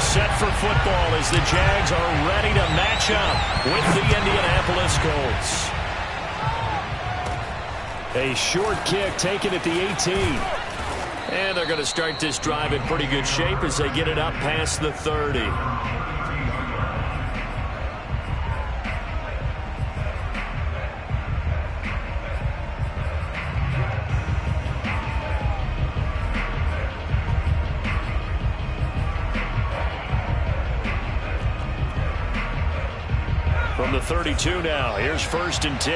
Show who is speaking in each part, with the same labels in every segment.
Speaker 1: set for football as the Jags are ready to match up with the Indianapolis Colts. A short kick taken at the 18. And they're going to start this drive in pretty good shape as they get it up past the 30. From the 32 now, here's 1st and 10.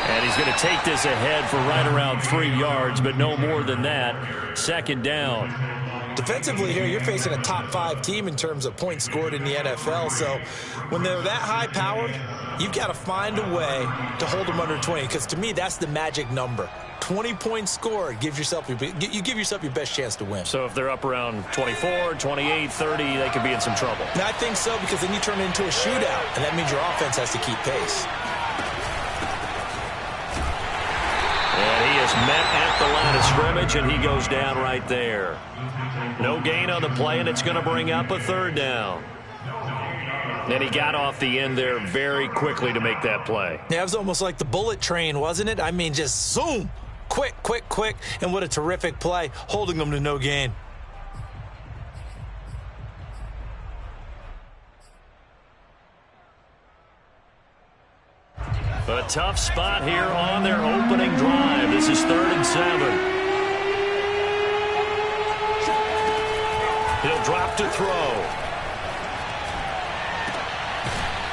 Speaker 1: And he's going to take this ahead for right around 3 yards, but no more than that. 2nd down.
Speaker 2: Defensively here, you're facing a top 5 team in terms of points scored in the NFL. So when they're that high-powered, you've got to find a way to hold them under 20, because to me, that's the magic number. 20 points scored, you give yourself your best chance to win.
Speaker 1: So if they're up around 24, 28, 30, they could be in some trouble.
Speaker 2: And I think so, because then you turn it into a shootout, and that means your offense has to keep pace.
Speaker 1: And he is met at the line of scrimmage, and he goes down right there. No gain on the play, and it's going to bring up a 3rd down. And he got off the end there very quickly to make that play.
Speaker 2: Yeah, it was almost like the bullet train, wasn't it? I mean, just zoom. Quick, quick, quick. And what a terrific play, holding them to no gain.
Speaker 1: A tough spot here on their opening drive. This is 3rd and 7. He'll drop to throw.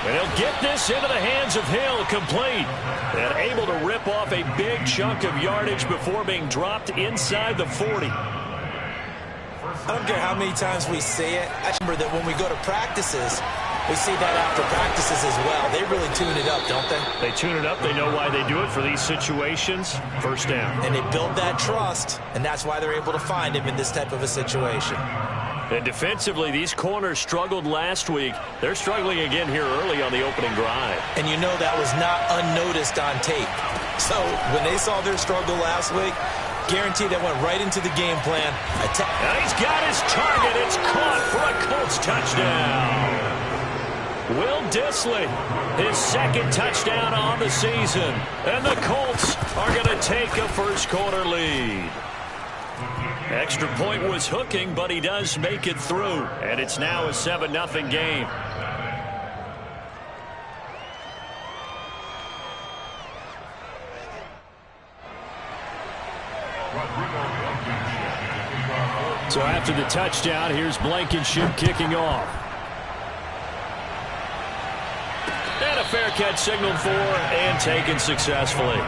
Speaker 1: And he'll get this into the hands of Hill, complete. And able to rip off a big chunk of yardage before being dropped inside the 40.
Speaker 2: I don't care how many times we see it. I remember that when we go to practices, we see that after practices as well. They really tune it up, don't they?
Speaker 1: They tune it up. They know why they do it for these situations. 1st down.
Speaker 2: And they build that trust, and that's why they're able to find him in this type of a situation.
Speaker 1: And defensively, these corners struggled last week. They're struggling again here early on the opening drive.
Speaker 2: And you know that was not unnoticed on tape. So when they saw their struggle last week, guaranteed that went right into the game plan.
Speaker 1: And he's got his target. It's caught for a Colts touchdown. Will Dissly, his 2nd touchdown on the season. And the Colts are going to take a first-quarter lead. Extra point was hooking, but he does make it through. And it's now a 7-0 game. So after the touchdown, here's Blankenship kicking off. And a fair catch signaled for and taken successfully.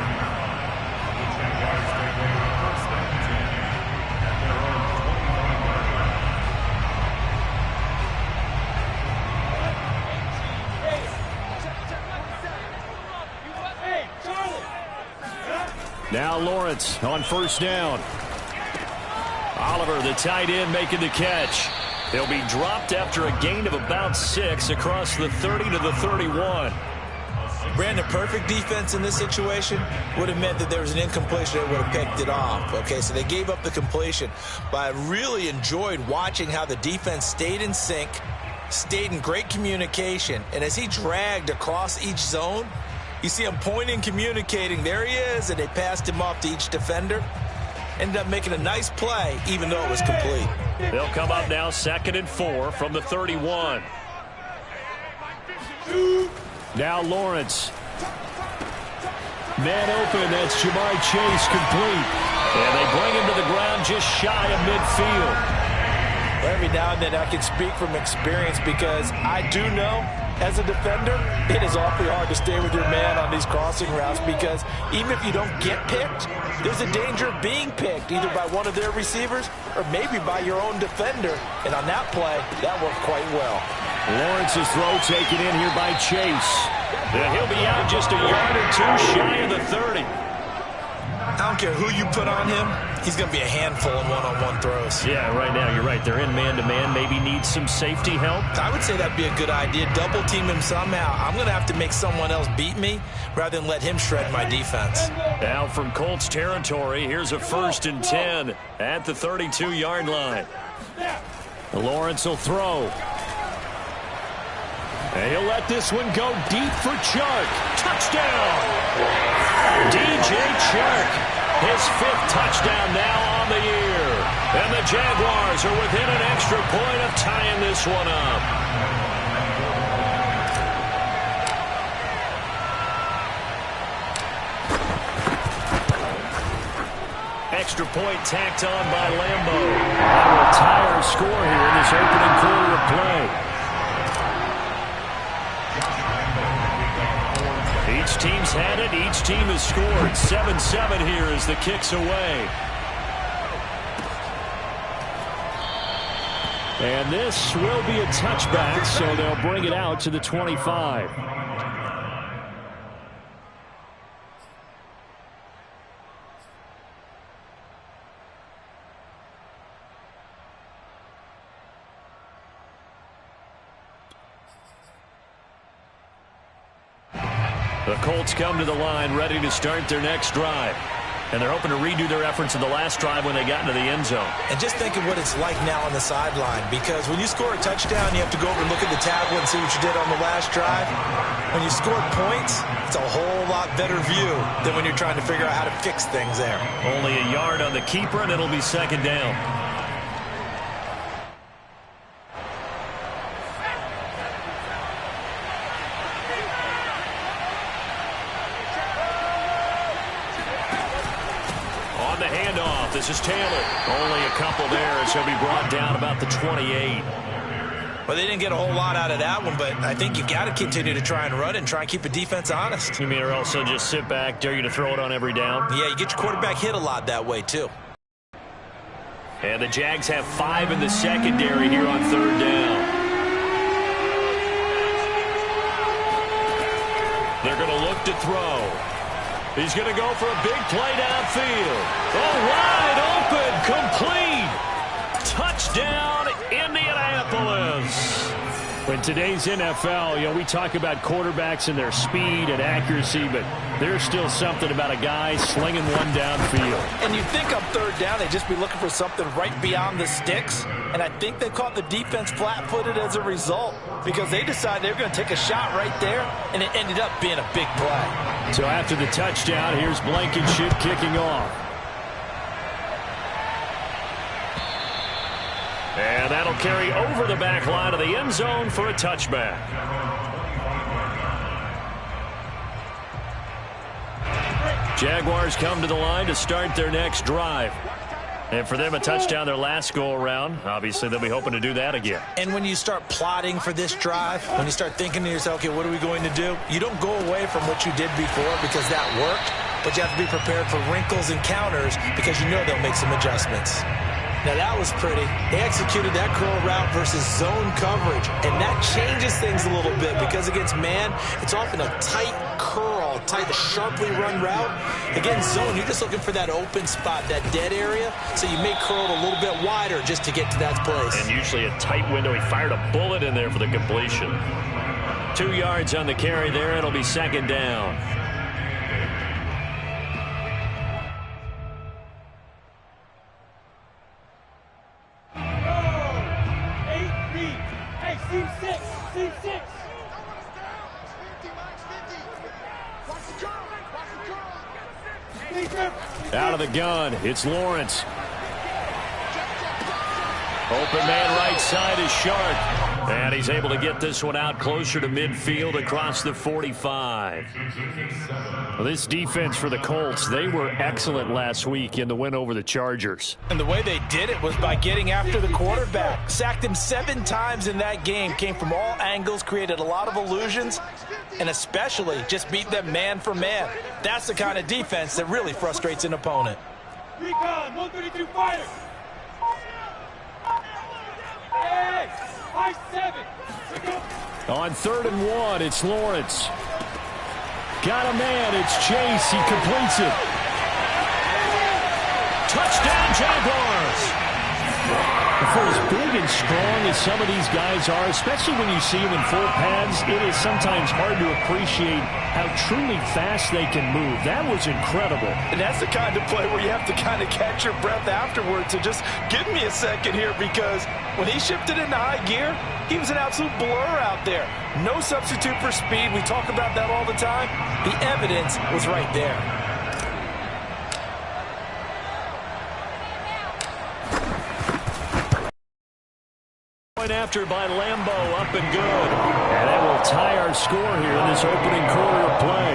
Speaker 1: Now Lawrence on 1st down. Oliver, the tight end, making the catch. He'll be dropped after a gain of about 6 across the 30 to the 31.
Speaker 2: Brandon, perfect defense in this situation would have meant that there was an incompletion that would have picked it off. Okay, so they gave up the completion. But I really enjoyed watching how the defense stayed in sync, stayed in great communication. And as he dragged across each zone, you see him pointing, communicating. There he is, and they passed him off to each defender. Ended up making a nice play, even though it was complete.
Speaker 1: They'll come up now 2nd and 4 from the 31. Now Lawrence. Man open, that's Jamar Chase, complete. And they bring him to the ground just shy of midfield.
Speaker 2: Every now and then I can speak from experience, because I do know, as a defender, it is awfully hard to stay with your man on these crossing routes, because even if you don't get picked, there's a danger of being picked, either by one of their receivers or maybe by your own defender. And on that play, that worked quite well.
Speaker 1: Lawrence's throw taken in here by Chase. And he'll be out just a yard or 2 shy of the 30.
Speaker 2: I don't care who you put on him, he's going to be a handful in one-on-one throws.
Speaker 1: Yeah, right now you're right. They're in man-to-man. Maybe need some safety help.
Speaker 2: I would say that'd be a good idea. Double team him somehow. I'm going to have to make someone else beat me rather than let him shred my defense.
Speaker 1: Now from Colts territory, here's a 1st and 10 at the 32-yard line. Lawrence will throw. And he'll let this one go deep for Chark. Touchdown! DJ Chark, his 5th touchdown now on the year. And the Jaguars are within an extra point of tying this one up. Extra point tacked on by Lambo. That will tie our score here in this opening quarter of play. Each team's had it. Each team has scored. 7-7 here as the kick's away. And this will be a touchback, so they'll bring it out to the 25. The Colts come to the line ready to start their next drive. And they're hoping to redo their efforts in the last drive when they got into the end zone.
Speaker 2: And just think of what it's like now on the sideline, because when you score a touchdown, you have to go over and look at the tablet and see what you did on the last drive. When you scored points, it's a whole lot better view than when you're trying to figure out how to fix things there.
Speaker 1: Only a yard on the keeper, and it'll be 2nd down. This is Taylor. Only a couple there as he'll be brought down about the 28.
Speaker 2: Well, they didn't get a whole lot out of that one, but I think you've got to continue to try and run and try and keep the defense honest.
Speaker 1: You mean or also just sit back, dare you to throw it on every down?
Speaker 2: Yeah, you get your quarterback hit a lot that way, too.
Speaker 1: And the Jags have 5 in the secondary here on 3rd down. They're going to look to throw. He's going to go for a big play downfield. Oh, wide open, complete. Touchdown, Indianapolis. In today's NFL, we talk about quarterbacks and their speed and accuracy, but there's still something about a guy slinging one downfield.
Speaker 2: And you think on 3rd down, they'd just be looking for something right beyond the sticks. And I think they caught the defense flat-footed as a result because they decided they were going to take a shot right there, and it ended up being a big play.
Speaker 1: So after the touchdown, here's Blankenship kicking off. And that'll carry over the back line of the end zone for a touchback. Jaguars come to the line to start their next drive. And for them, a touchdown their last go-around. Obviously, they'll be hoping to do that again.
Speaker 2: And when you start plotting for this drive, when you start thinking to yourself, okay, what are we going to do? You don't go away from what you did before because that worked, but you have to be prepared for wrinkles and counters because you know they'll make some adjustments. Now, that was pretty. They executed that curl route versus zone coverage, and that changes things a little bit because against man, it's often a tight curl, tight, sharply run route. Against zone, you're just looking for that open spot, that dead area, so you may curl it a little bit wider just to get to that place.
Speaker 1: And usually a tight window. He fired a bullet in there for the completion. 2 yards on the carry there. It'll be 2nd down. Out of the gun, it's Lawrence. Open man right side is Shark. And he's able to get this one out closer to midfield across the 45. Well, this defense for the Colts, they were excellent last week in the win over the Chargers.
Speaker 2: And the way they did it was by getting after the quarterback. Sacked him 7 times in that game. Came from all angles, created a lot of illusions, and especially just beat them man for man. That's the kind of defense that really frustrates an opponent.
Speaker 3: Recon, 132 fire. Hey, 5-7.
Speaker 1: On 3rd and 1, it's Lawrence. Got a man, it's Chase, he completes it. Touchdown, Jaguars!
Speaker 4: For as big and strong as some of these guys are, especially when you see them in full pads, it is sometimes hard to appreciate how truly fast they can move. That was incredible.
Speaker 5: And that's the kind of play where you have to kind of catch your breath afterwards. So just give me a second here, because when he shifted into high gear, he was an absolute blur out there. No substitute for speed. We talk about that all the time. The evidence was right there.
Speaker 1: After by Lambo, up and good. And that will tie our score here in this opening quarter of play.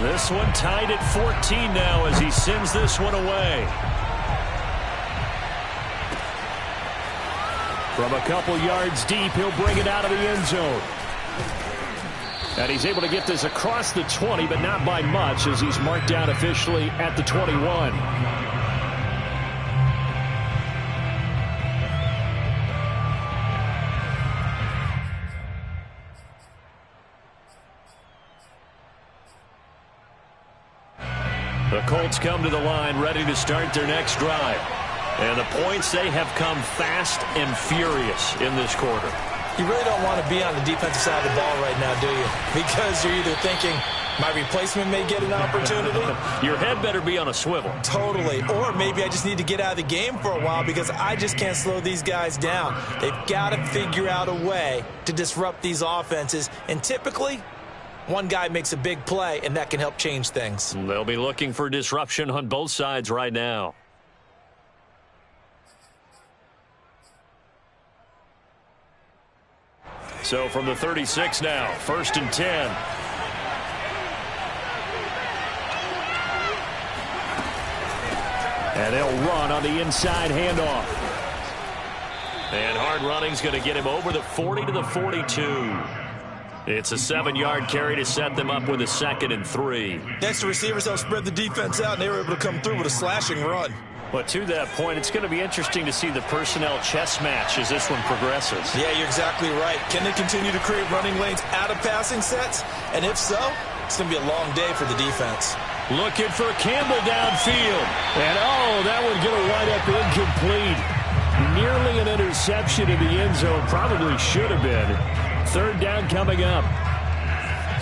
Speaker 1: This one tied at 14 now as he sends this one away. From a couple yards deep, he'll bring it out of the end zone. And he's able to get this across the 20, but not by much, as he's marked down officially at the 21. The Colts come to the line ready to start their next drive. And the points, they have come fast and furious in this quarter.
Speaker 2: You really don't want to be on the defensive side of the ball right now, do you? Because you're either thinking, my replacement may get an opportunity.
Speaker 1: Your head better be on a swivel.
Speaker 2: Totally. Or maybe I just need to get out of the game for a while because I just can't slow these guys down. They've got to figure out a way to disrupt these offenses. And typically, one guy makes a big play, and that can help change things.
Speaker 1: They'll be looking for disruption on both sides right now. So from the 36 now, 1st and 10. And they'll run on the inside handoff. And hard running's going to get him over the 40 to the 42. It's a 7-yard carry to set them up with a 2nd and 3.
Speaker 2: Next, the receivers help spread the defense out, and they were able to come through with a slashing run.
Speaker 1: But to that point, it's going to be interesting to see the personnel chess match as this one progresses.
Speaker 2: Yeah, you're exactly right. Can they continue to create running lanes out of passing sets? And if so, it's going to be a long day for the defense.
Speaker 1: Looking for Campbell downfield. And, oh, that one going to wind up incomplete. Nearly an interception in the end zone. Probably should have been. 3rd down coming up.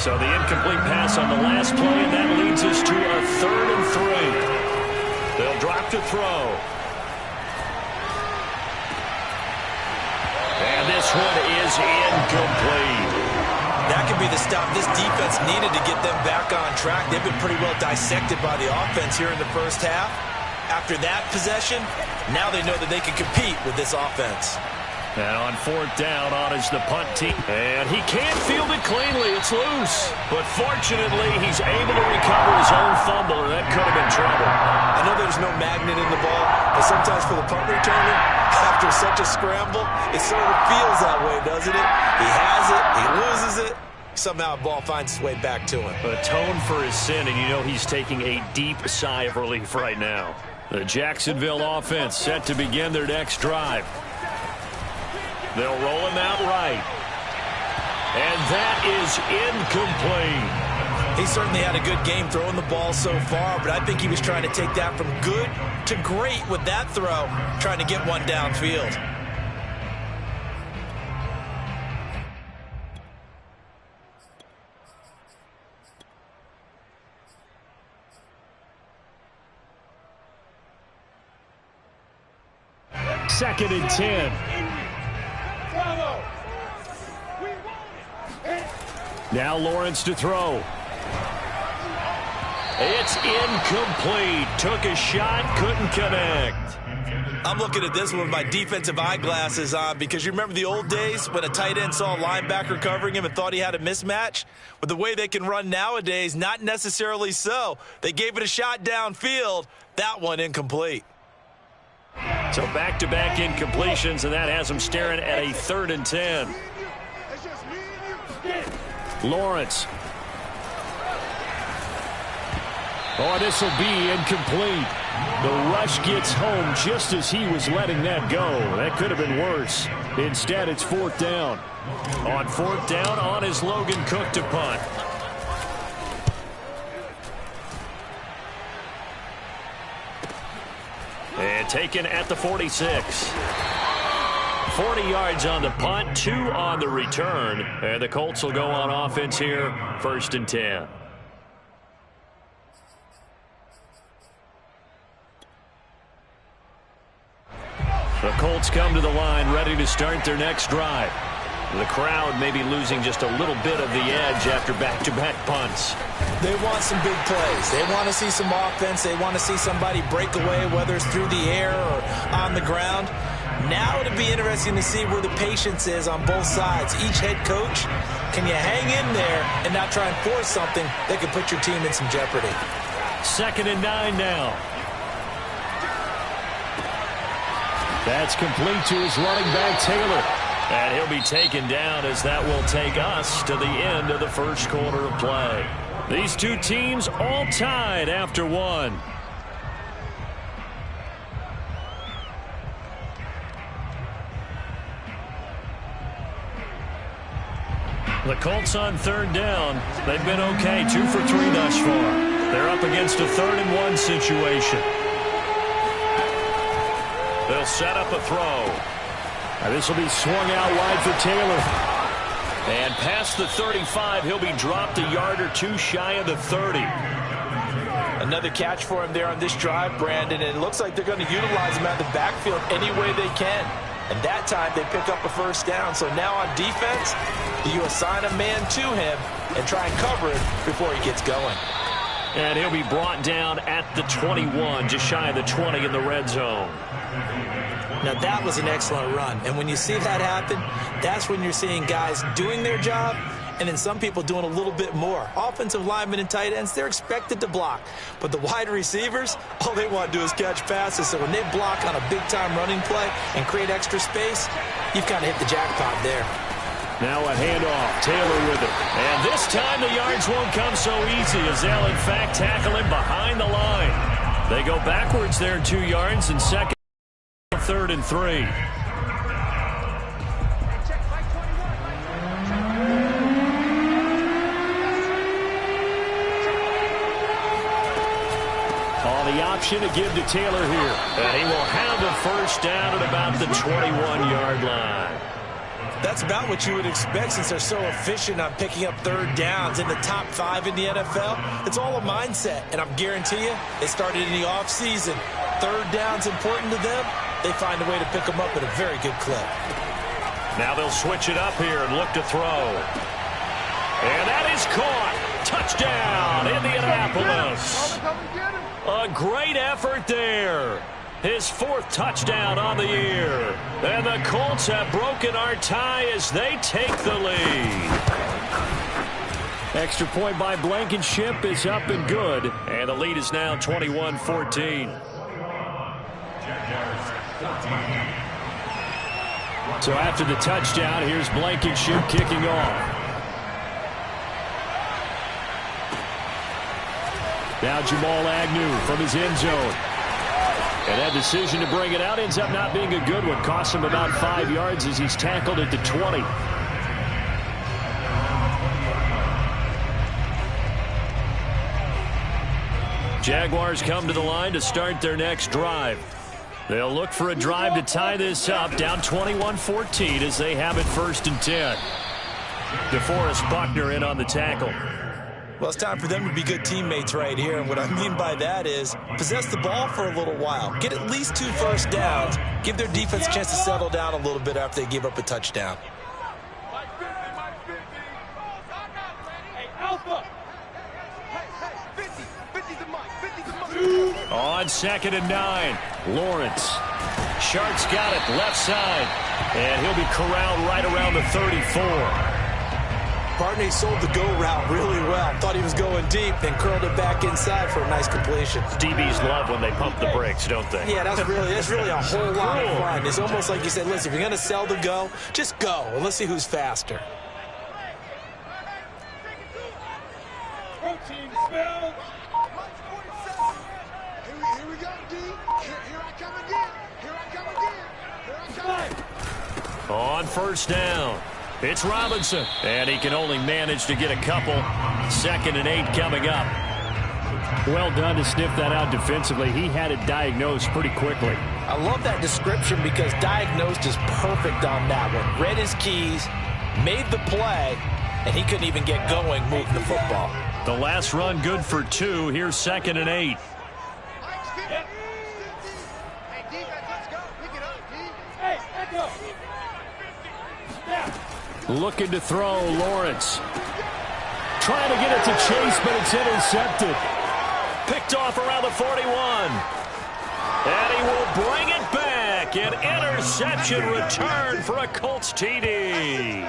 Speaker 1: So the incomplete pass on the last play, and that leads us to a 3rd and 3. They'll drop to throw. And this one is incomplete.
Speaker 2: That could be the stop this defense needed to get them back on track. They've been pretty well dissected by the offense here in the first half. After that possession, now they know that they can compete with this offense.
Speaker 1: And on 4th down, on is the punt team. And he can't field it cleanly. It's loose. But fortunately, he's able to recover his own fumble, or that could have been trouble.
Speaker 2: I know there's no magnet in the ball, but sometimes for the punt returner, after such a scramble, it sort of feels that way, doesn't it? He has it, he loses it. Somehow a ball finds its way back to him.
Speaker 1: Atone for his sin, and you know he's taking a deep sigh of relief right now. The Jacksonville offense set to begin their next drive. They'll roll him out right. And that is incomplete.
Speaker 2: He certainly had a good game throwing the ball so far, but I think he was trying to take that from good to great with that throw, trying to get one downfield.
Speaker 4: Second and 10.
Speaker 1: Now Lawrence to throw. It's incomplete. Took a shot, couldn't connect.
Speaker 2: I'm looking at this one with my defensive eyeglasses on because you remember the old days when a tight end saw a linebacker covering him and thought he had a mismatch? With the way they can run nowadays, not necessarily so. They gave it a shot downfield. That one incomplete.
Speaker 1: So back-to-back incompletions, and that has them staring at a 3rd and 10. Lawrence. Oh, this will be incomplete. The rush gets home just as he was letting that go. That could have been worse. Instead, it's 4th down. On 4th down, on is Logan Cook to punt. And taken at the 46. 40 yards on the punt, 2 on the return. And the Colts will go on offense here, 1st and 10. The Colts come to the line, ready to start their next drive. The crowd may be losing just a little bit of the edge after back-to-back punts.
Speaker 2: They want some big plays. They want to see some offense. They want to see somebody break away, whether it's through the air or on the ground. Now it'll be interesting to see where the patience is on both sides. Each head coach, can you hang in there and not try and force something that could put your team in some jeopardy?
Speaker 1: 2nd and 9 now. That's complete to his running back, Taylor. And he'll be taken down as that will take us to the end of the first quarter of play. These two teams all tied after 1. The Colts on 3rd down. They've been okay, 2 for 3 thus far. They're up against a 3rd and 1 situation. They'll set up a throw.
Speaker 4: This will be swung out wide for Taylor.
Speaker 1: And past the 35, he'll be dropped a yard or 2 shy of the 30.
Speaker 5: Another catch for him there on this drive, Brandon, and it looks like they're going to utilize him out of the backfield any way they can. And that time they pick up a 1st down. So now on defense, you assign a man to him and try and cover it before he gets going.
Speaker 1: And he'll be brought down at the 21, just shy of the 20 in the red zone.
Speaker 2: Now, that was an excellent run. And when you see that happen, that's when you're seeing guys doing their job and then some people doing a little bit more. Offensive linemen and tight ends, they're expected to block. But the wide receivers, all they want to do is catch passes. So when they block on a big-time running play and create extra space, you've kind of hit the jackpot there.
Speaker 1: Now a handoff. Taylor with it. And this time the yards won't come so easy as they'll, in fact, tackle him behind the line. They go backwards there 2 yards and 3rd and 3. The option to give to Taylor here. And he will have a 1st down at about the 21-yard line.
Speaker 2: That's about what you would expect since they're so efficient on picking up 3rd downs in the top 5 in the NFL. It's all a mindset, and I guarantee you, it started in the offseason. 3rd down's important to them. They find a way to pick them up at a very good clip.
Speaker 1: Now they'll switch it up here and look to throw. And that is caught. Touchdown, Indianapolis. A great effort there. His 4th touchdown on the year. And the Colts have broken our tie as they take the lead.
Speaker 4: Extra point by Blankenship is up and good.
Speaker 1: And the lead is now 21-14.
Speaker 4: So after the touchdown, here's Blankenship kicking off. Now Jamal Agnew from his end zone. And that decision to bring it out ends up not being a good one. Costs him about 5 yards as he's tackled at the 20.
Speaker 1: Jaguars come to the line to start their next drive. They'll look for a drive to tie this up, down 21-14 as they have it 1st and 10. DeForest Buckner in on the tackle.
Speaker 2: Well, it's time for them to be good teammates right here. And what I mean by that is possess the ball for a little while. Get at least 2 1st downs. Give their defense a chance to settle down a little bit after they give up a touchdown.
Speaker 1: On 2nd and 9, Lawrence. Sharp's got it, left side. And he'll be corralled right around the 34.
Speaker 2: Barney sold the go route really well. Thought he was going deep, then curled it back inside for a nice completion.
Speaker 1: DBs love when they pump the brakes, don't they?
Speaker 2: Yeah, that's really a whole lot of fun. It's almost like you said, listen, if you're going to sell the go, just go, and let's see who's faster.
Speaker 3: Protein smell.
Speaker 6: Here we go, D. Here I come again. Here I come again. Here I come.
Speaker 1: On 1st down, it's Robinson. And he can only manage to get a couple. 2nd and 8 coming up.
Speaker 4: Well done to sniff that out defensively. He had it diagnosed pretty quickly.
Speaker 2: I love that description because diagnosed is perfect on that one. Read his keys, made the play, and he couldn't even get going moving the football.
Speaker 1: The last run good for 2. Here's 2nd and 8.
Speaker 4: Looking to throw, Lawrence. Trying to get it to Chase, but it's intercepted.
Speaker 1: Picked off around the 41. And he will bring it back. An interception return for a Colts TD.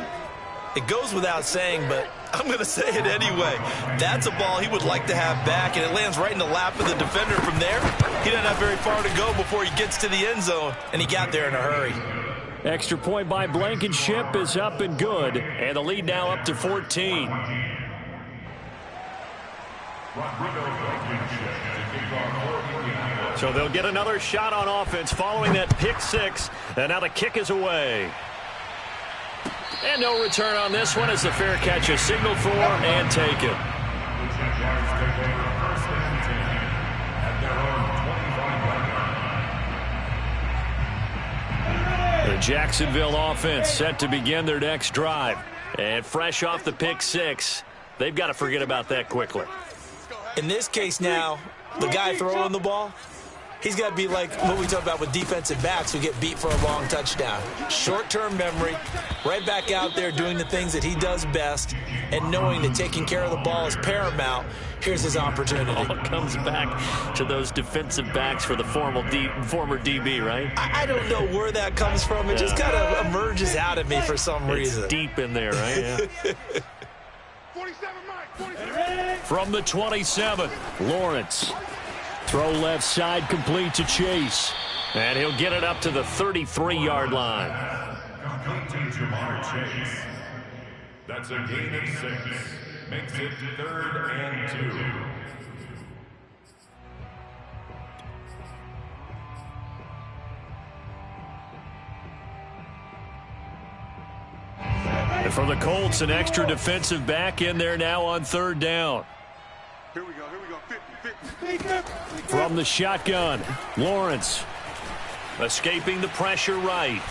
Speaker 2: It goes without saying, but I'm going to say it anyway. That's a ball he would like to have back, and it lands right in the lap of the defender from there. He doesn't have very far to go before he gets to the end zone, and he got there in a hurry.
Speaker 4: Extra point by Blankenship is up and good, and the lead now up to 14.
Speaker 1: So they'll get another shot on offense following that pick 6, and now the kick is away. And no return on this one as the fair catch is signaled for and taken. The Jacksonville offense set to begin their next drive. And fresh off the pick 6, they've got to forget about that quickly.
Speaker 2: In this case now, the guy throwing the ball, he's got to be like what we talk about with defensive backs who get beat for a long touchdown. Short-term memory, right back out there doing the things that he does best, and knowing that taking care of the ball is paramount. Here's his opportunity.
Speaker 1: All comes back to those defensive backs for the former DB, right?
Speaker 2: I don't know where that comes from. It just kind of emerges out of me for some reason.
Speaker 1: It's deep in there, right? Yeah.
Speaker 6: 47, Mike, 47.
Speaker 4: From the 27, Lawrence. Throw left side complete to Chase.
Speaker 1: And he'll get it up to the 33-yard line.
Speaker 7: Complete to Jamar Chase. That's a gain of 6. Makes it 3rd and 2.
Speaker 1: And for the Colts, an extra defensive back in there now on 3rd down.
Speaker 6: Here we go, 50.
Speaker 4: From the shotgun, Lawrence.
Speaker 1: Escaping the pressure right.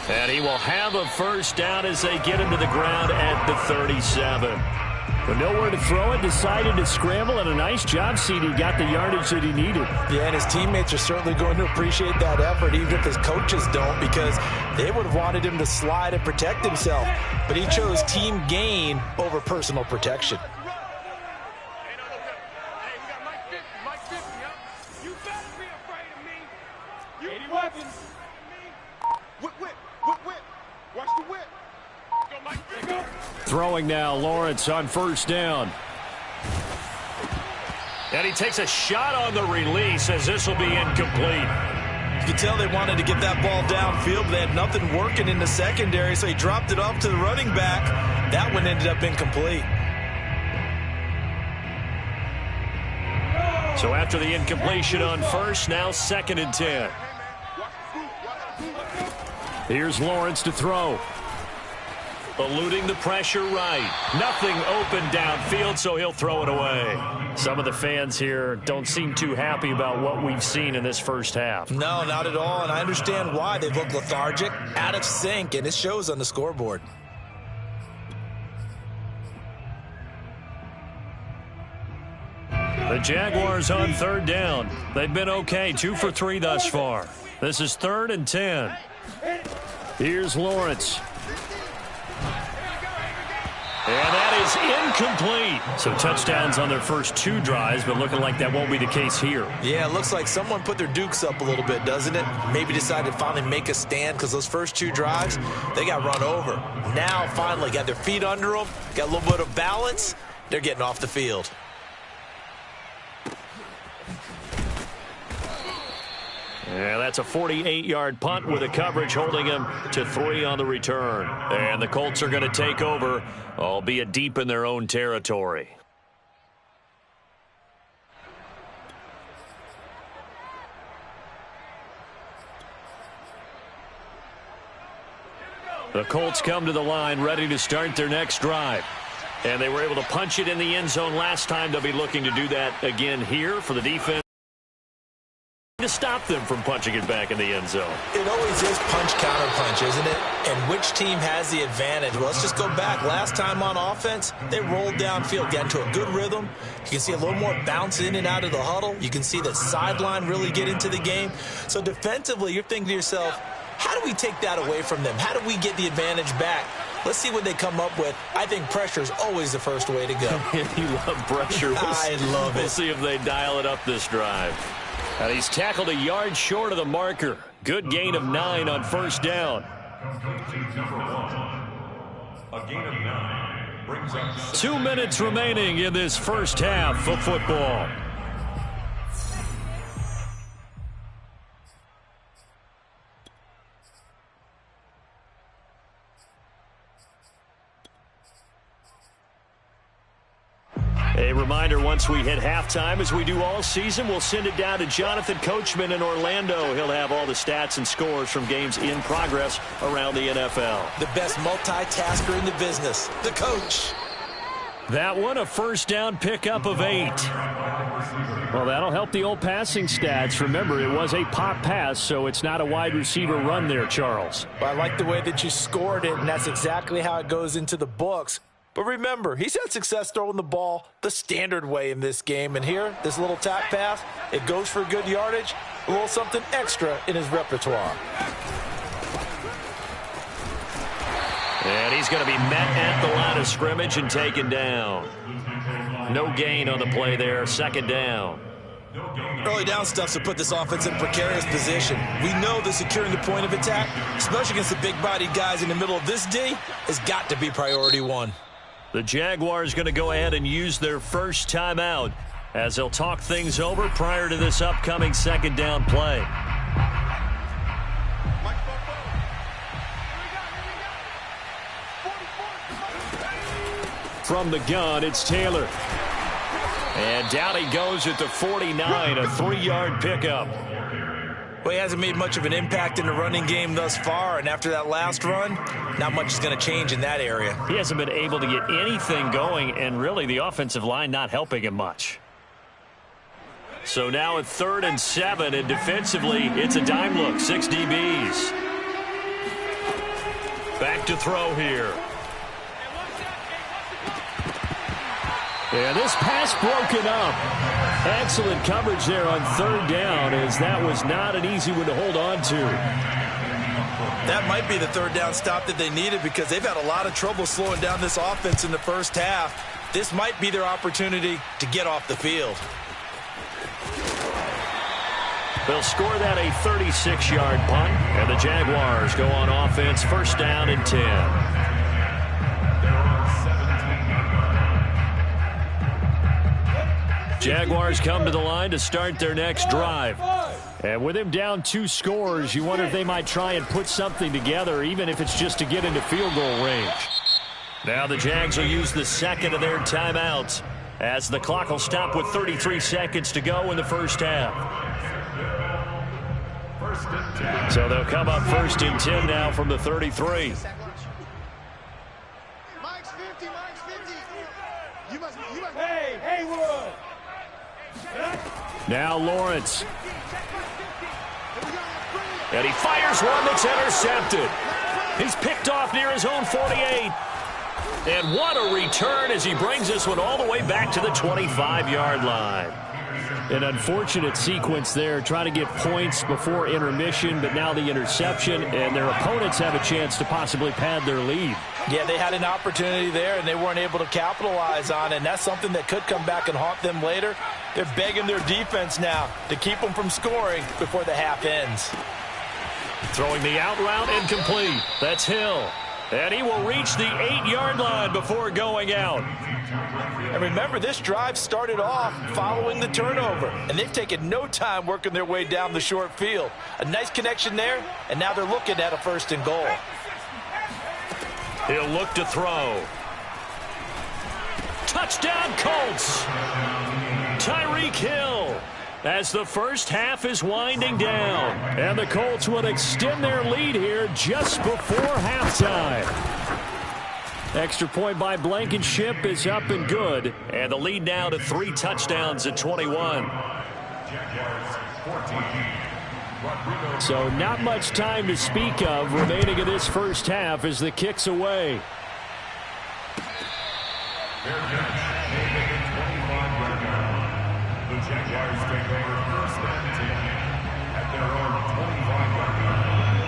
Speaker 1: And he will have a first down as they get him to the ground at the 37.
Speaker 4: But nowhere to throw it, decided to scramble, and a nice job, CD. Got the yardage that he needed.
Speaker 2: Yeah, and his teammates are certainly going to appreciate that effort, even if his coaches don't, because they would have wanted him to slide and protect himself. But he chose team gain over personal protection.
Speaker 4: Throwing now, Lawrence on 1st down.
Speaker 1: And he takes a shot on the release as this will be incomplete.
Speaker 2: You can tell they wanted to get that ball downfield, but they had nothing working in the secondary, so he dropped it off to the running back. That one ended up incomplete.
Speaker 1: So after the incompletion on 1st, now 2nd and 10.
Speaker 4: Here's Lawrence to throw.
Speaker 1: Eluding the pressure right. Nothing open downfield, so he'll throw it away.
Speaker 4: Some of the fans here don't seem too happy about what we've seen in this first half.
Speaker 2: No, not at all, and I understand why. They look lethargic, out of sync, and it shows on the scoreboard.
Speaker 1: The Jaguars on 3rd down. They've been okay, 2 for 3 thus far. This is 3rd and 10.
Speaker 4: Here's Lawrence.
Speaker 1: And that is incomplete.
Speaker 4: So touchdowns on their first 2 drives, but looking like that won't be the case here.
Speaker 2: Yeah, it looks like someone put their dukes up a little bit, doesn't it? Maybe decided to finally make a stand because those first 2 drives, they got run over. Now, finally, got their feet under them, got a little bit of balance. They're getting off the field.
Speaker 1: Yeah, that's a 48-yard punt with a coverage holding him to 3 on the return. And the Colts are going to take over, albeit deep in their own territory. The Colts come to the line ready to start their next drive. And they were able to punch it in the end zone last time. They'll be looking to do that again here for the defense to stop them from punching it back in the end zone.
Speaker 2: It always is punch-counter punch, isn't it? And which team has the advantage? Well, let's just go back. Last time on offense, they rolled downfield, got into a good rhythm. You can see a little more bounce in and out of the huddle. You can see the sideline really get into the game. So defensively, you're thinking to yourself, how do we take that away from them? How do we get the advantage back? Let's see what they come up with. I think pressure is always the first way to go.
Speaker 1: You love pressure.
Speaker 2: I love it.
Speaker 1: We'll see if they dial it up this drive. And he's tackled a yard short of the marker. Good gain of 9 on first down.
Speaker 7: A gain of 9 brings up
Speaker 1: 2 minutes remaining in this first half of football. A reminder, once we hit halftime, as we do all season, we'll send it down to Jonathan Coachman in Orlando. He'll have all the stats and scores from games in progress around the NFL.
Speaker 2: The best multitasker in the business, the coach.
Speaker 1: That one, a first down pickup of 8.
Speaker 4: Well, that'll help the old passing stats. Remember, it was a pop pass, so it's not a wide receiver run there, Charles.
Speaker 5: Well, I like the way that you scored it, and that's exactly how it goes into the books. But remember, he's had success throwing the ball the standard way in this game. And here, this little tap pass, it goes for good yardage, a little something extra in his repertoire.
Speaker 1: And he's going to be met at the line of scrimmage and taken down. No gain on the play there, second down.
Speaker 2: Early down stuff to put this offense in precarious position. We know that securing the point of attack, especially against the big-bodied guys in the middle of this D, has got to be priority 1.
Speaker 1: The Jaguars going to go ahead and use their first timeout as they'll talk things over prior to this upcoming second down play. From the gun, it's Taylor. And down he goes at the 49, a 3-yard pickup.
Speaker 2: Well, he hasn't made much of an impact in the running game thus far, and after that last run, not much is going to change in that area.
Speaker 1: He hasn't been able to get anything going, and really the offensive line not helping him much. So now at 3rd and 7, and defensively, it's a dime look, 6 DBs. Back to throw here.
Speaker 4: And this pass broken up. Excellent coverage there on 3rd down, as that was not an easy one to hold on to.
Speaker 2: That might be the 3rd down stop that they needed because they've had a lot of trouble slowing down this offense in the first half. This might be their opportunity to get off the field.
Speaker 1: They'll score that a 36-yard punt, and the Jaguars go on offense, first down and 10. Jaguars come to the line to start their next drive.
Speaker 4: And with him down 2 scores, you wonder if they might try and put something together, even if it's just to get into field goal range.
Speaker 1: Now the Jags will use the second of their timeouts as the clock will stop with 33 seconds to go in the first half. So they'll come up 1st and 10 now from the 33.
Speaker 6: Mike's 50, Mike's 50. You must.
Speaker 3: Hey, Haywood!
Speaker 1: Now Lawrence. And he fires one that's intercepted. He's picked off near his own 48. And what a return as he brings this one all the way back to the 25-yard line.
Speaker 4: An unfortunate sequence there, trying to get points before intermission, but now the interception, and their opponents have a chance to possibly pad their lead.
Speaker 5: Yeah, they had an opportunity there, and they weren't able to capitalize on it, and that's something that could come back and haunt them later. They're begging their defense now to keep them from scoring before the half ends.
Speaker 1: Throwing the out route incomplete. That's Hill. And he will reach the 8-yard line before going out.
Speaker 5: And remember, this drive started off following the turnover, and they've taken no time working their way down the short field. A nice connection there, and now they're looking at a 1st and goal.
Speaker 1: He'll look to throw. Touchdown, Colts! Tyreek Hill as the first half is winding down.
Speaker 4: And the Colts will extend their lead here just before halftime. Extra point by Blankenship is up and good.
Speaker 1: And the lead now to 3 touchdowns at 21.
Speaker 4: So not much time to speak of remaining in this first half as the kick's away.
Speaker 7: The Jaguars take over first and 10 at their own 25-yard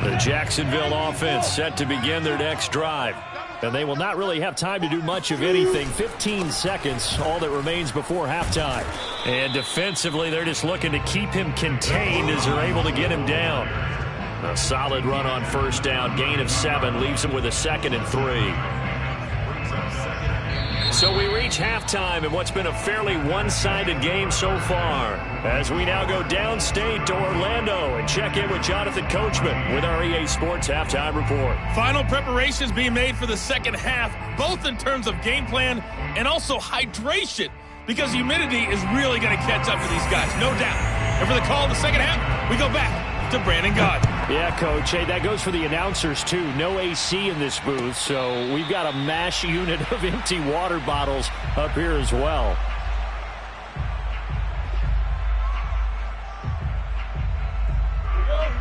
Speaker 7: line.
Speaker 4: The Jacksonville offense set to begin their next drive. And they will not really have time to do much of anything. 15 seconds, all that remains before halftime.
Speaker 1: And defensively, they're just looking to keep him contained as they're able to get him down. A solid run on first down. Gain of 7 leaves him with a 2nd and 3. So we reach halftime in what's been a fairly one-sided game so far, as we now go downstate to Orlando and check in with Jonathan Coachman with our EA Sports Halftime Report.
Speaker 8: Final preparations being made for the second half, both in terms of game plan and also hydration, because humidity is really going to catch up to these guys, no doubt. And for the call of the second half, we go back to Brandon Gaudin.
Speaker 4: Yeah, Coach. Hey, that goes for the announcers, too. No AC in this booth, so we've got a mash unit of empty water bottles up here as well.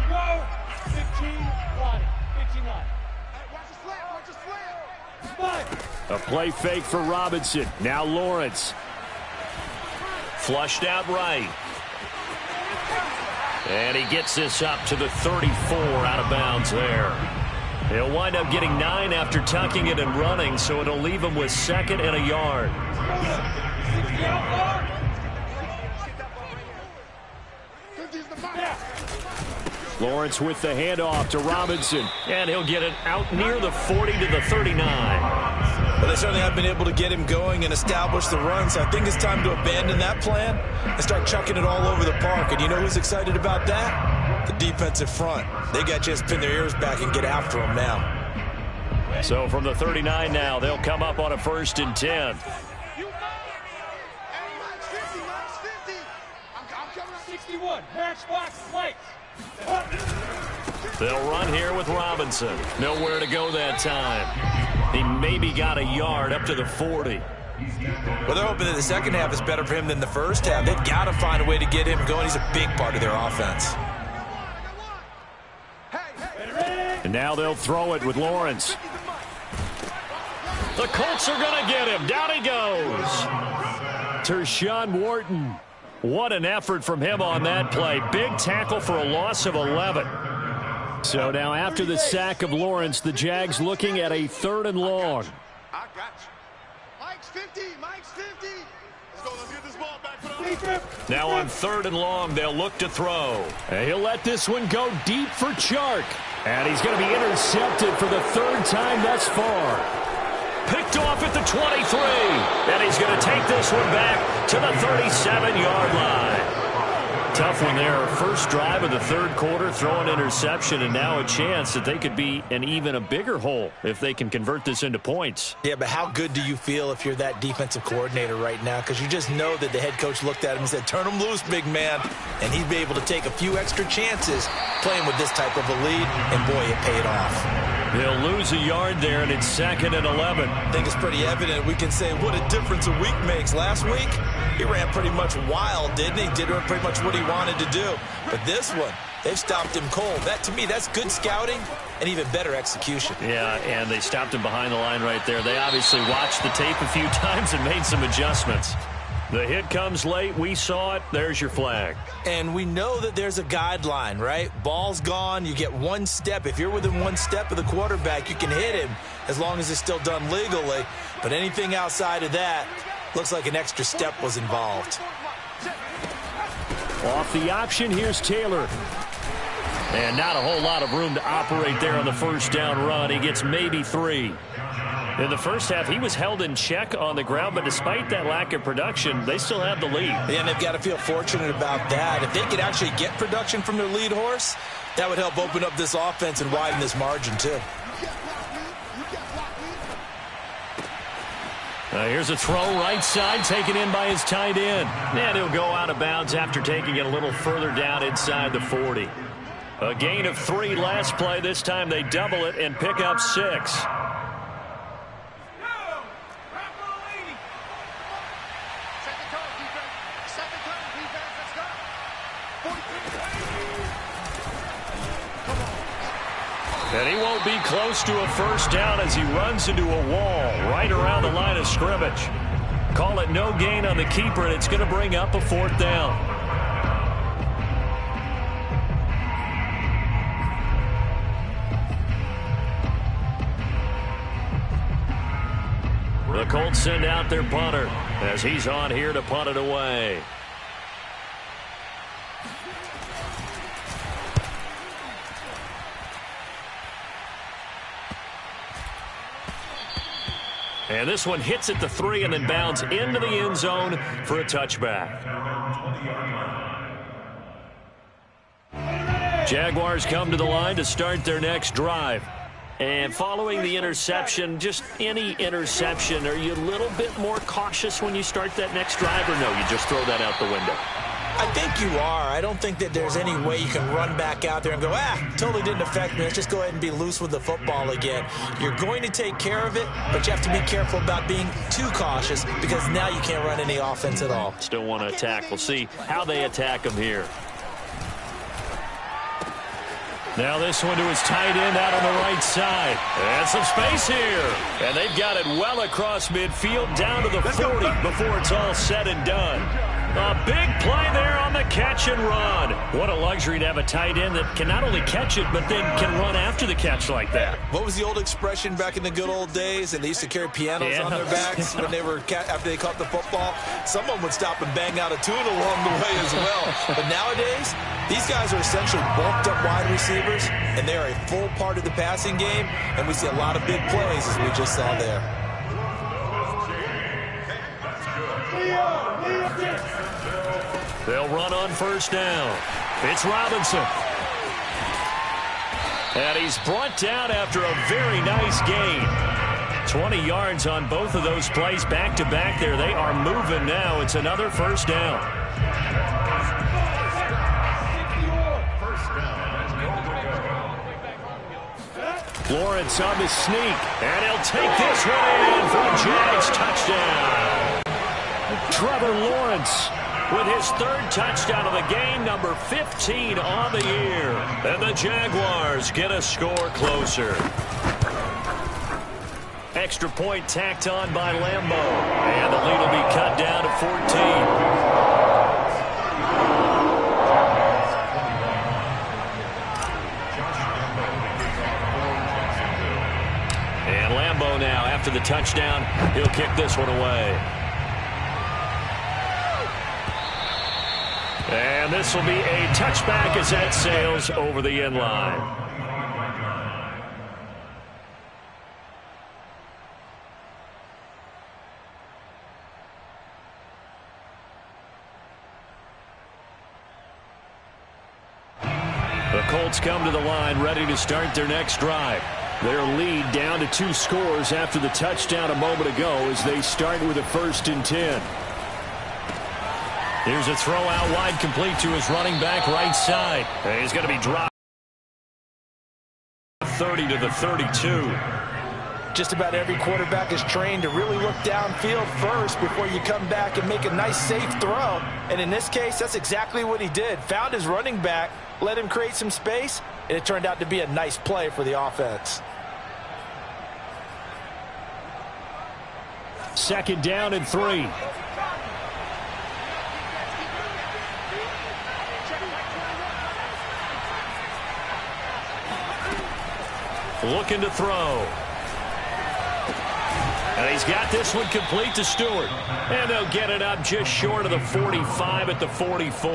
Speaker 3: Go. 15, 20, 59.
Speaker 6: Watch the slant.
Speaker 4: A play fake for Robinson. Now Lawrence.
Speaker 1: Flushed out right. And he gets this up to the 34 out of bounds there. He'll wind up getting 9 after tucking it and running, so it'll leave him with 2nd and a yard.
Speaker 4: Lawrence with the handoff to Robinson.
Speaker 1: And he'll get it out near the 40 to the 39.
Speaker 2: Well, they certainly have been able to get him going and establish the run, so I think it's time to abandon that plan and start chucking it all over the park. And you know who's excited about that? The defensive front. They got just pin their ears back and get after him now.
Speaker 1: So from the 39 now, they'll come up on a 1st and 10.
Speaker 6: Hey, Mike's 50, Mike's 50. I'm coming up.
Speaker 3: 61, matchbox lights.
Speaker 1: They'll run here with Robinson. Nowhere to go that time. He maybe got a yard up to the 40.
Speaker 2: Well, they're hoping that the second half is better for him than the first half. They've got to find a way to get him going. He's a big part of their offense.
Speaker 4: And now they'll throw it with Lawrence.
Speaker 1: The Colts are going to get him. Down he goes.
Speaker 4: Tershawn Wharton.
Speaker 1: What an effort from him on that play. Big tackle for a loss of 11.
Speaker 4: So now after the sack of Lawrence, the Jags looking at a 3rd and long.
Speaker 6: I got you. Mike's 50, Mike's 50. Let's get this ball back.
Speaker 1: Now on 3rd and long, they'll look to throw.
Speaker 4: And he'll let this one go deep for Chark. And he's going to be intercepted for the 3rd time thus far.
Speaker 1: Picked off at the 23. And he's going to take this one back to the 37-yard line. Tough one there. First drive of the 3rd quarter, throw an interception, and now a chance that they could be in even a bigger hole if they can convert this into points.
Speaker 2: Yeah, but how good do you feel if you're that defensive coordinator right now? Because you just know that the head coach looked at him and said, turn him loose, big man. And he'd be able to take a few extra chances playing with this type of a lead, and boy, it paid off.
Speaker 1: They'll lose a yard there, and it's 2nd and 11.
Speaker 2: I think it's pretty evident. We can say what a difference a week makes. Last week, he ran pretty much wild, didn't he? Did pretty much what he wanted to do. But this one, they've stopped him cold. That, to me, that's good scouting and even better execution.
Speaker 1: Yeah, and they stopped him behind the line right there. They obviously watched the tape a few times and made some adjustments. The hit comes late. We saw it. There's your flag.
Speaker 2: And we know that there's a guideline, right? Ball's gone. You get 1 step. If you're within 1 step of the quarterback, you can hit him as long as it's still done legally. But anything outside of that, looks like an extra step was involved.
Speaker 4: Off the option, here's Taylor.
Speaker 1: And not a whole lot of room to operate there on the first down run. He gets maybe 3. In the first half, he was held in check on the ground, but despite that lack of production, they still have the lead.
Speaker 2: And they've got to feel fortunate about that. If they could actually get production from their lead horse, that would help open up this offense and widen this margin, too.
Speaker 1: Here's a throw right side, taken in by his tight end. And he'll go out of bounds after taking it a little further down inside the 40. A gain of 3 last play. This time they double it and pick up 6. be close to a first down as he runs into a wall right around the line of scrimmage. Call it no gain on the keeper, and it's going to bring up a fourth down. The Colts send out their punter as he's on here to punt it away. And this one hits at the 3 and then bounds into the end zone for a touchback. Jaguars come to the line to start their next drive. And following the interception, just any interception, are you a little bit more cautious when you start that next drive, or no, you just throw that out the window?
Speaker 2: I think you are. I don't think that there's any way you can run back out there and go, totally didn't affect me. Let's just go ahead and be loose with the football again. You're going to take care of it, but you have to be careful about being too cautious because now you can't run any offense at all.
Speaker 1: Still want to attack. We'll see how they attack them here. Now this one to his tight end out on the right side. And some space here. And they've got it well across midfield down to the 40 before it's all said and done. A big play there on the catch and run. What a luxury to have a tight end that can not only catch it, but then can run after the catch like that.
Speaker 2: What was the old expression back in the good old days? And they used to carry pianos on their backs when they were after they caught the football. Someone would stop and bang out a tune along the way as well. But nowadays, these guys are essentially bulked up wide receivers, and they are a full part of the passing game. And we see a lot of big plays as we just saw there.
Speaker 1: They'll run on first down. It's Robinson. And he's brought down after a very nice gain. 20 yards on both of those plays back-to-back there. They are moving now. It's another first down. Lawrence on the sneak. And he'll take this one in for a Jags touchdown. Trevor Lawrence with his third touchdown of the game, number 15 on the year. And the Jaguars get a score closer. Extra point tacked on by Lambeau. And the lead will be cut down to 14. And Lambeau now, after the touchdown, he'll kick this one away. And this will be a touchback as that sails over the end line. The Colts come to the line ready to start their next drive. Their lead down to 2 scores after the touchdown a moment ago as they start with a 1st and 10. Here's a throw out wide, complete to his running back right side. And he's going to be dropped 30 to the 32.
Speaker 5: Just about every quarterback is trained to really look downfield first before you come back and make a nice, safe throw. And in this case, that's exactly what he did. Found his running back, let him create some space, and it turned out to be a nice play for the offense.
Speaker 4: 2nd down and 3.
Speaker 1: Looking to throw. And he's got this one complete to Stewart. And they'll get it up just short of the 45 at the 44.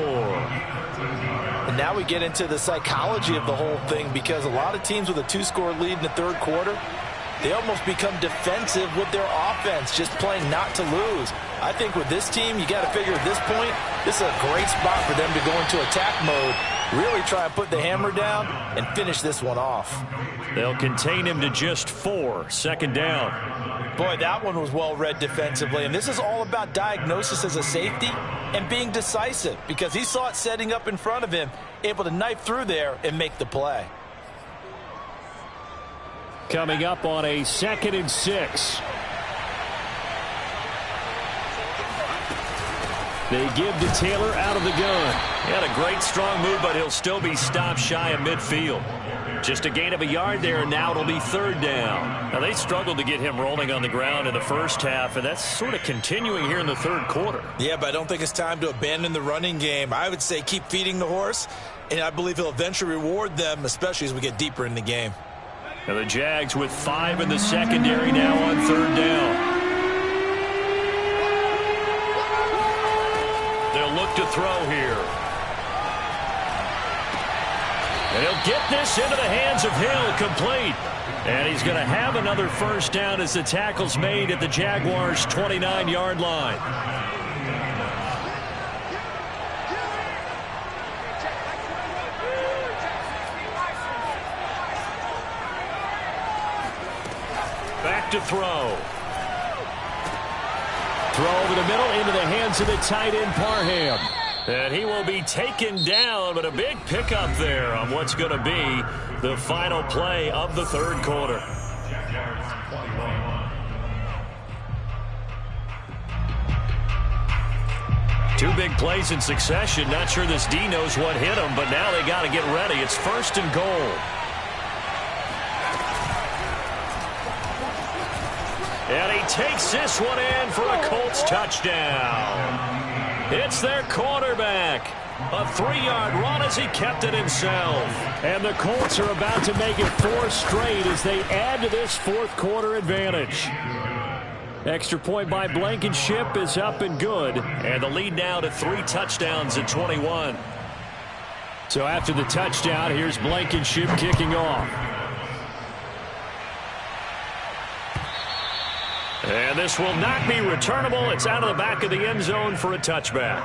Speaker 5: And now we get into the psychology of the whole thing, because a lot of teams with a 2-score lead in the 3rd quarter, they almost become defensive with their offense, just playing not to lose. I think with this team, you got to figure at this point, this is a great spot for them to go into attack mode, really try and put the hammer down and finish this one off.
Speaker 1: They'll contain him to just 4. 2nd down.
Speaker 5: Boy, that one was well read defensively, and this is all about diagnosis as a safety and being decisive, because he saw it setting up in front of him, able to knife through there and make the play.
Speaker 4: Coming up on a 2nd and 6. They give to Taylor out of the gun.
Speaker 1: He had a great strong move, but he'll still be stopped shy of midfield. Just a gain of a yard there, and now it'll be third down.
Speaker 4: Now, they struggled to get him rolling on the ground in the first half, and that's sort of continuing here in the third quarter.
Speaker 2: Yeah, but I don't think it's time to abandon the running game. I would say keep feeding the horse, and I believe he'll eventually reward them, especially as we get deeper in the game.
Speaker 4: Now the Jags with 5 in the secondary now on third down. They'll look to throw here. And he'll get this into the hands of Hill, complete. And he's going to have another first down as the tackle's made at the Jaguars' 29-yard line. Back to throw. Throw over the middle into the hands of the tight end, Parham. And he will be taken down, but a big pickup there on what's going to be the final play of the third quarter. Two big plays in succession. Not sure this D knows what hit him, but now they got to get ready. It's first and goal. And he takes this one in for a Colts touchdown. It's their quarterback. A 3-yard run as he kept it himself. And the Colts are about to make it 4 straight as they add to this fourth quarter advantage. Extra point by Blankenship is up and good. And the lead now to 3 touchdowns at 21. So after the touchdown, here's Blankenship kicking off. And this will not be returnable. It's out of the back of the end zone for a touchback.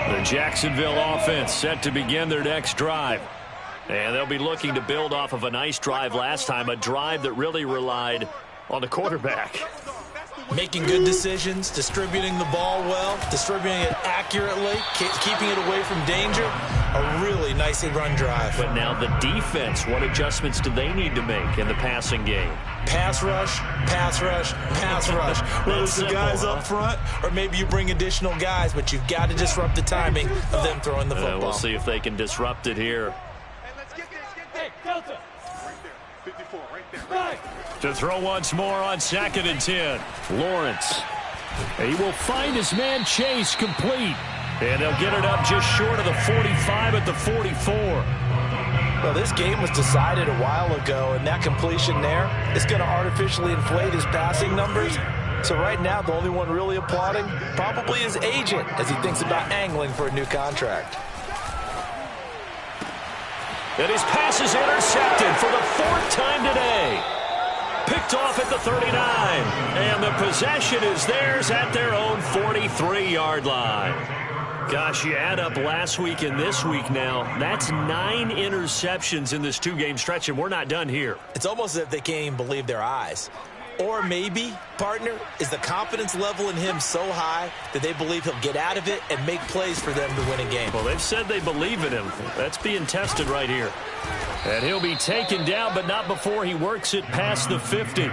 Speaker 4: The Jacksonville offense set to begin their next drive. And they'll be looking to build off of a nice drive last time, a drive that really relied on the quarterback.
Speaker 2: Making good decisions, distributing the ball well, distributing it accurately, keeping it away from danger. A really nicely run drive.
Speaker 4: But now the defense, what adjustments do they need to make in the passing game?
Speaker 2: Pass rush, pass rush, pass rush. Whether it's the guys up front or maybe you bring additional guys, but you've got to disrupt the timing of them throwing the football.
Speaker 4: We'll see if they can disrupt it here. To throw once more on 2nd and 10. Lawrence. He will find his man Chase complete. And they'll get it up just short of the 45 at the 44.
Speaker 2: Well, this game was decided a while ago, and that completion there is going to artificially inflate his passing numbers. So right now, the only one really applauding probably his agent as he thinks about angling for a new contract.
Speaker 1: And his pass is intercepted for the 4th time today. Picked off at the 39. And the possession is theirs at their own 43-yard line. Gosh, you add up last week and this week now. That's 9 interceptions in this 2-game stretch, and we're not done here.
Speaker 2: It's almost as if they can't even believe their eyes. Or maybe, partner, is the confidence level in him so high that they believe he'll get out of it and make plays for them to win a game.
Speaker 4: Well, they've said they believe in him. That's being tested right here. And he'll be taken down, but not before he works it past the 50.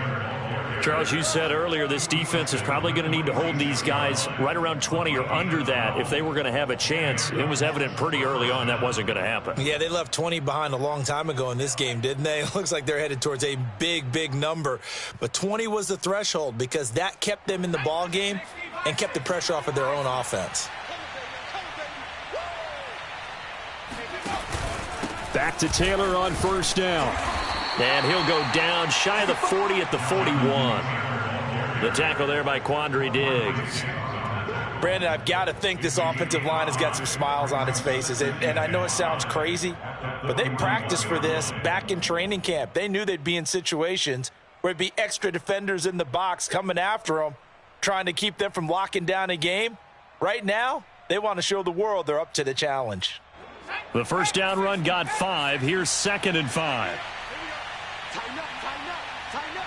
Speaker 4: Charles, you said earlier this defense is probably going to need to hold these guys right around 20 or under that if they were going to have a chance. It was evident pretty early on that wasn't going to happen.
Speaker 2: Yeah, they left 20 behind a long time ago in this game, didn't they? It looks like they're headed towards a big, big number. But 20 was the threshold because that kept them in the ball game and kept the pressure off of their own offense.
Speaker 4: Back to Taylor on first down. And he'll go down shy of the 40 at the 41. The tackle there by Quandre Diggs.
Speaker 2: Brandon, I've got to think this offensive line has got some smiles on its faces. And I know it sounds crazy, but they practiced for this back in training camp. They knew they'd be in situations where it'd be extra defenders in the box coming after them, trying to keep them from locking down a game. Right now, they want to show the world they're up to the challenge.
Speaker 4: The first down run got 5. Here's 2nd and 5.
Speaker 6: Tighten up, tighten up, tighten up.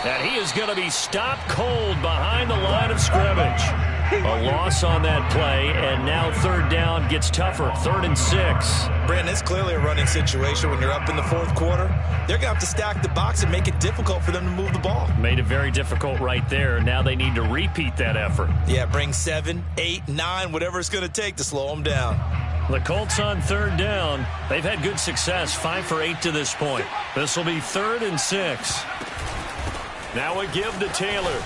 Speaker 1: And he is going to be stopped cold behind the line of scrimmage. A loss on that play, and now third down gets tougher. 3rd and 6.
Speaker 2: Brandon, it's clearly a running situation when you're up in the 4th quarter. They're going to have to stack the box and make it difficult for them to move the ball.
Speaker 1: Made it very difficult right there. Now they need to repeat that effort.
Speaker 2: Yeah, bring 7, 8, 9, whatever it's going to take to slow them down.
Speaker 1: The Colts on 3rd down. They've had good success, 5 for 8 to this point. This will be 3rd and 6. Now a give to Taylor.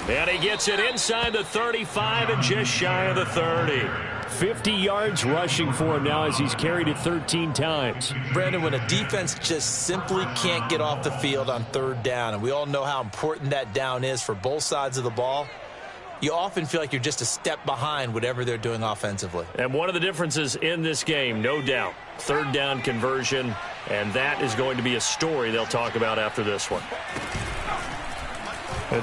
Speaker 1: And he gets it inside the 35 and just shy of the 30.
Speaker 4: 50 yards rushing for him now as he's carried it 13 times.
Speaker 2: Brandon, when a defense just simply can't get off the field on 3rd down, and we all know how important that down is for both sides of the ball, you often feel like you're just a step behind whatever they're doing offensively.
Speaker 1: And one of the differences in this game, no doubt, 3rd down conversion, and that is going to be a story they'll talk about after this one.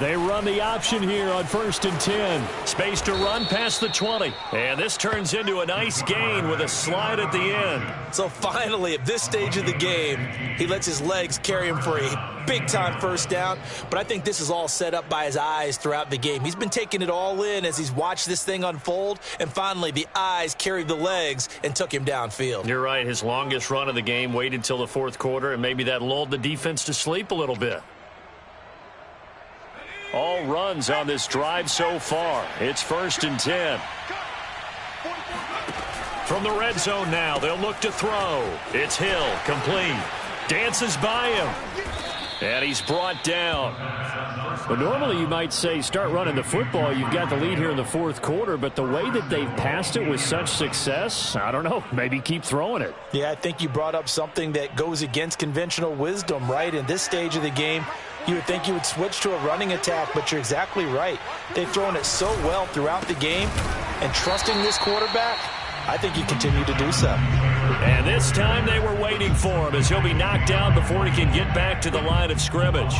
Speaker 4: They run the option here on 1st and 10.
Speaker 1: Space to run past the 20. And this turns into a nice gain with a slide at the end.
Speaker 2: So finally, at this stage of the game, he lets his legs carry him for a big-time 1st down. But I think this is all set up by his eyes throughout the game. He's been taking it all in as he's watched this thing unfold. And finally, the eyes carried the legs and took him downfield.
Speaker 1: You're right. His longest run of the game waited till the 4th quarter, and maybe that lulled the defense to sleep a little bit. All runs on this drive so far. It's 1st and 10. From the red zone now, they'll look to throw. It's Hill, complete. Dances by him. And he's brought down.
Speaker 4: But normally you might say start running the football. You've got the lead here in the 4th quarter, but the way that they've passed it with such success, I don't know, maybe keep throwing it.
Speaker 5: Yeah, I think you brought up something that goes against conventional wisdom, right? In this stage of the game, you would think you would switch to a running attack, but you're exactly right. They've thrown it so well throughout the game, and trusting this quarterback, I think you continue to do so.
Speaker 1: And this time they were waiting for him as he'll be knocked out before he can get back to the line of scrimmage.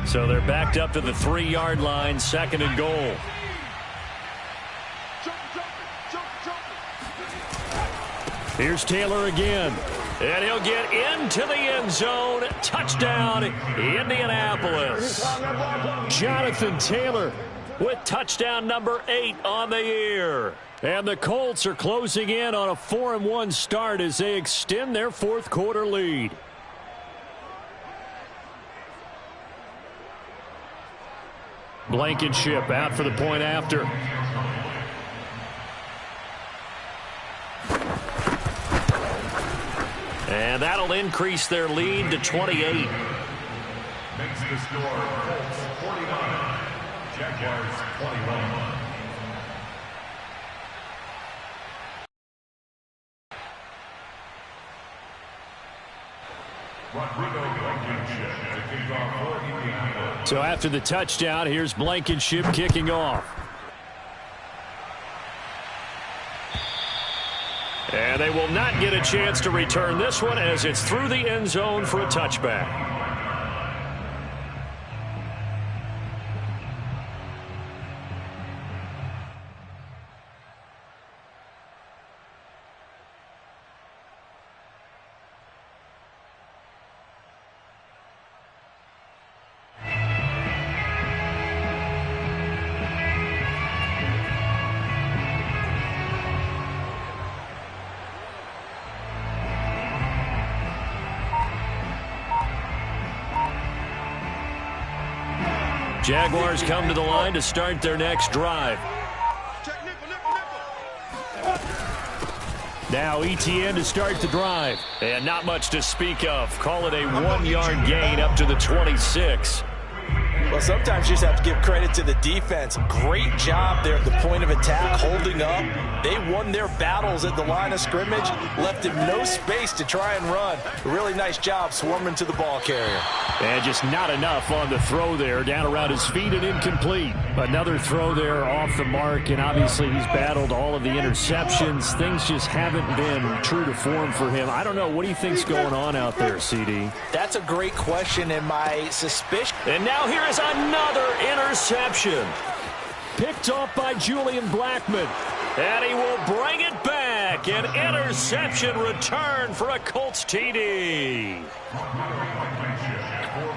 Speaker 1: So they're backed up to the 3-yard line, 2nd and goal.
Speaker 4: Here's Taylor again.
Speaker 1: And he'll get into the end zone. Touchdown, Indianapolis.
Speaker 4: Jonathan Taylor
Speaker 1: with touchdown number 8 on the year.
Speaker 4: And the Colts are closing in on a 4-1 start as they extend their 4th quarter lead. Blankenship out for the point after.
Speaker 1: And that'll increase their lead to 28.
Speaker 7: Makes the score Colts 49, Jaguars 21.
Speaker 4: So after the touchdown, here's Blankenship kicking off.
Speaker 1: And they will not get a chance to return this one as it's through the end zone for a touchback. Jaguars come to the line to start their next drive.
Speaker 4: Now ETN to start the drive.
Speaker 1: And not much to speak of. Call it a 1-yard gain up to the 26.
Speaker 5: Well, sometimes you just have to give credit to the defense. Great job there at the point of attack, holding up. They won their battles at the line of scrimmage, left him no space to try and run. A really nice job swarming to the ball carrier.
Speaker 4: And just not enough on the throw there, down around his feet and incomplete. Another throw there off the mark, and obviously he's battled all of the interceptions. Things just haven't been true to form for him. I don't know, what do you think's going on out there, CD?
Speaker 5: That's a great question, and my suspicion.
Speaker 1: And now here is another interception.
Speaker 4: picked off by Julian Blackmon.
Speaker 1: And he will bring it back. An interception return for a Colts TD.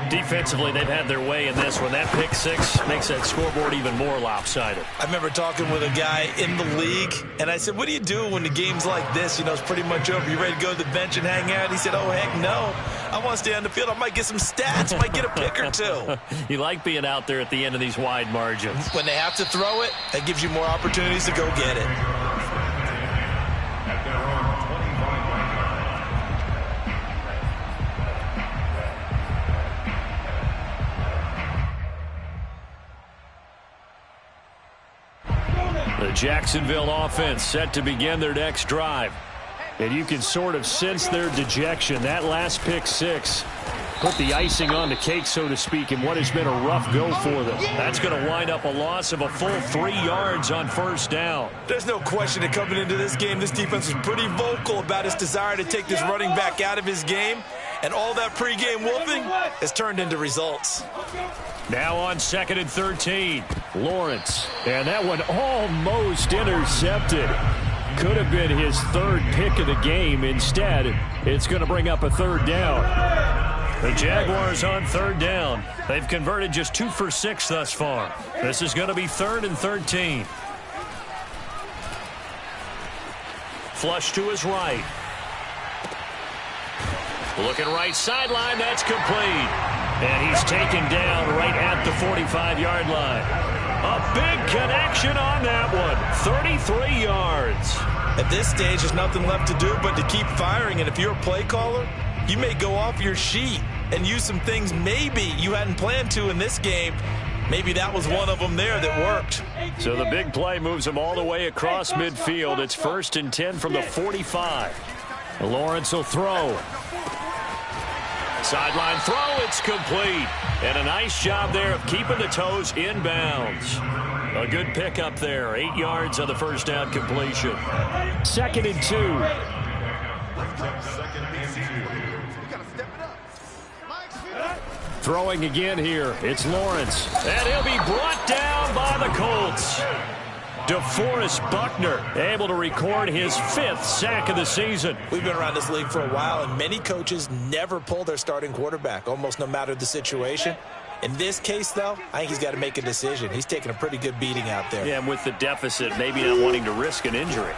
Speaker 1: Defensively, they've had their way in this one. That pick six makes that scoreboard even more lopsided.
Speaker 2: I remember talking with a guy in the league, and I said, what do you do when the game's like this? You know, it's pretty much over. You ready to go to the bench and hang out? He said, oh, heck no. I want to stay on the field. I might get some stats. Might get a pick or two.
Speaker 1: You like being out there at the end of these wide margins.
Speaker 2: When they have to throw it, that gives you more opportunities to go get it.
Speaker 1: The Jacksonville offense set to begin their next drive.
Speaker 4: And you can sort of sense their dejection. That last pick six put the icing on the cake, so to speak, in what has been a rough go for them.
Speaker 1: That's going to wind up a loss of a full 3 yards on first down.
Speaker 2: There's no question that coming into this game, this defense was pretty vocal about its desire to take this running back out of his game. And all that pregame wolfing has turned into results.
Speaker 1: Now on 2nd and 13.
Speaker 4: Lawrence. And that one almost intercepted. Could have been his third pick of the game. Instead, it's going to bring up a third down.
Speaker 1: The Jaguars on third down. They've converted just 2 for 6 thus far. This is going to be 3rd and 13. Flush to his right. Looking right sideline. That's complete. And he's taken down right at the 45-yard line. A big connection on that one. 33 yards.
Speaker 2: At this stage, there's nothing left to do but to keep firing. And if you're a play caller, you may go off your sheet and use some things maybe you hadn't planned to in this game. Maybe that was one of them there that worked.
Speaker 1: So the big play moves them all the way across midfield. It's 1st and 10 from the 45.
Speaker 4: Lawrence will throw.
Speaker 1: Sideline throw, it's complete. And a nice job there of keeping the toes inbounds. A good pickup there. 8 yards on the first down completion.
Speaker 4: 2nd and 2. Throwing again here. It's Lawrence.
Speaker 1: And he'll be brought down by the Colts. DeForest Buckner able to record his 5th sack of the season.
Speaker 2: We've been around this league for a while, and many coaches never pull their starting quarterback, almost no matter the situation. In this case, though, I think he's got to make a decision. He's taking a pretty good beating out there.
Speaker 1: Yeah, and with the deficit, maybe not wanting to risk an injury.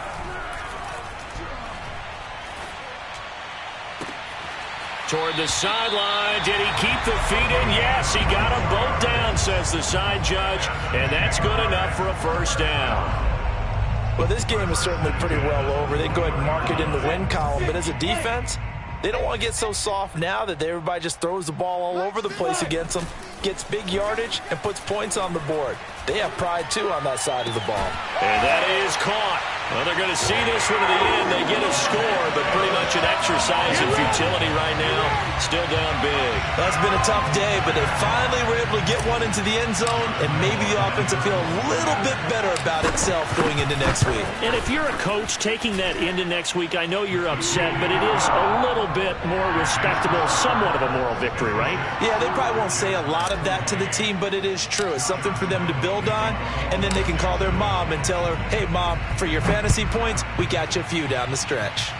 Speaker 1: Toward the sideline. Did he keep the feet in? Yes, he got them both down, says the side judge. And that's good enough for a first down.
Speaker 2: Well, this game is certainly pretty well over. They go ahead and mark it in the win column. But as a defense, they don't want to get so soft now that everybody just throws the ball all over the place against them, gets big yardage, and puts points on the board. They have pride, too, on that side of the ball.
Speaker 1: And that is caught. Well, they're going to see this one to the end. They get a score, but pretty much an exercise in futility right now. Still down big.
Speaker 2: That's been a tough day, but they finally were able to get one into the end zone, and maybe the offense will feel a little bit better about itself going into next week.
Speaker 4: And if you're a coach taking that into next week, I know you're upset, but it is a little bit more respectable, somewhat of a moral victory, right?
Speaker 2: Yeah, they probably won't say a lot of that to the team, but it is true. It's something for them to build on, and then they can call their mom and tell her, hey, Mom, for your fantasy points, we got you a few down the stretch.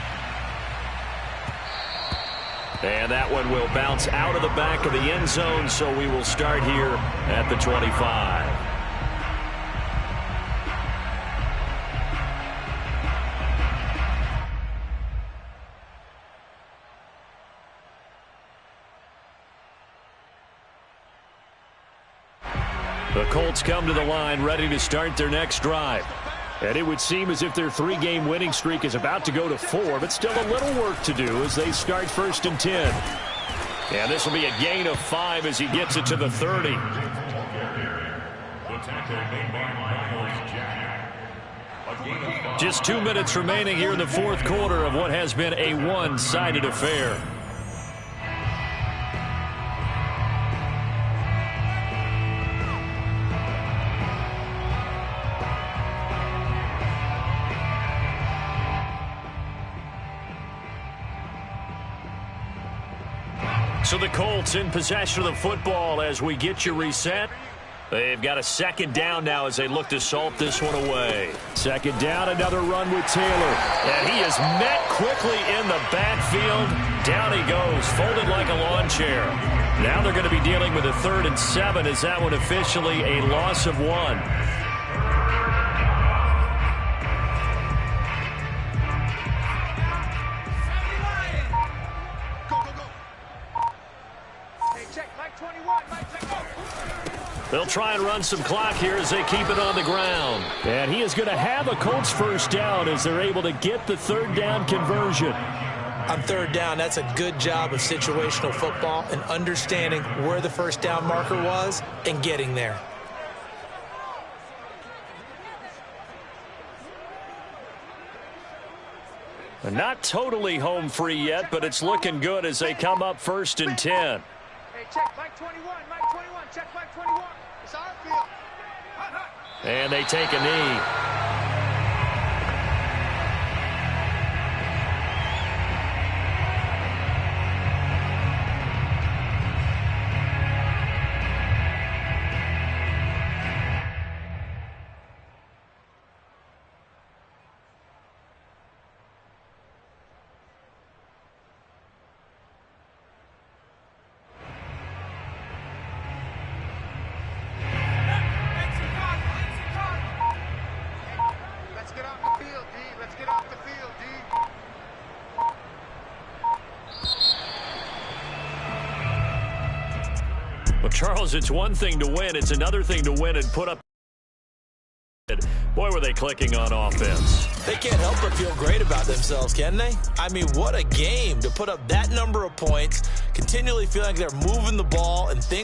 Speaker 1: And that one will bounce out of the back of the end zone, so we will start here at the 25. The Colts come to the line ready to start their next drive.
Speaker 4: And it would seem as if their 3-game winning streak is about to go to 4, but still a little work to do as they start 1st and 10.
Speaker 1: And this will be a gain of 5 as he gets it to the 30. Just 2 minutes remaining here in the 4th quarter of what has been a one-sided affair. So the Colts in possession of the football as we get you reset. They've got a second down now as they look to salt this one away.
Speaker 4: Second down, another run with Taylor.
Speaker 1: And he is met quickly in the backfield. Down he goes, folded like a lawn chair. Now they're going to be dealing with a 3rd and 7 as that one officially a loss of 1. They'll try and run some clock here as they keep it on the ground.
Speaker 4: And he is going to have a Colts first down as they're able to get the 3rd down conversion.
Speaker 2: On 3rd down, that's a good job of situational football and understanding where the first down marker was and getting there.
Speaker 1: They're not totally home free yet, but it's looking good as they come up 1st and 10.
Speaker 3: Hey, check Mike 21, Mike 21, check Mike 21. It's our field.
Speaker 1: And they take a knee. Well, Charles, it's one thing to win. It's another thing to win and put up. Boy, were they clicking on offense.
Speaker 2: They can't help but feel great about themselves, can they? I mean, what a game to put up that number of points, continually feeling like they're moving the ball and things